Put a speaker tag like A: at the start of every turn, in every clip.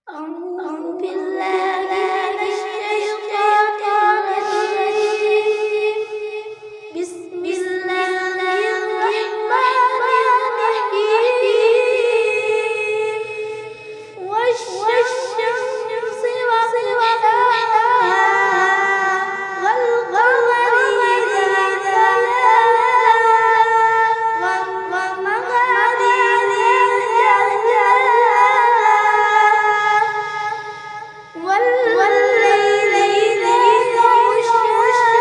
A: أعوذ بالله من الشيطان الرجيم. بسم الله الرحمن الرحيم. والشمس وضحاها والقمر إذا تلاها والنهار إذا جلاها والليل إذا يغشاها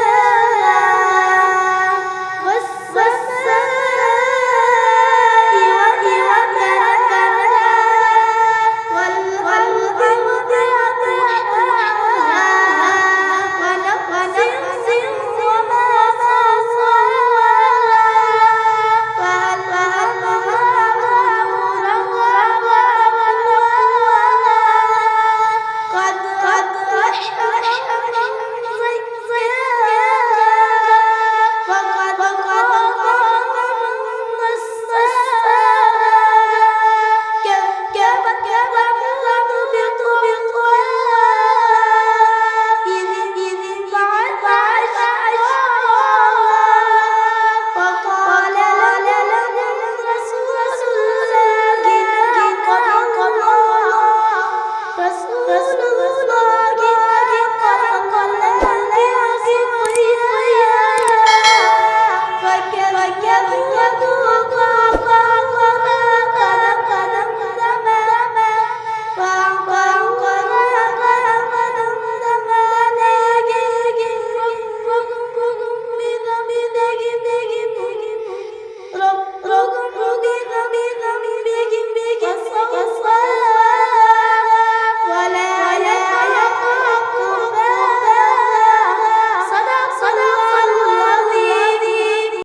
A: والسماء وما بناها والأرض وما طحاها ونفس وما سواها فألهمها فجورها وتقواها قد أفلح من زكاها وقد خاب من دساها كذبت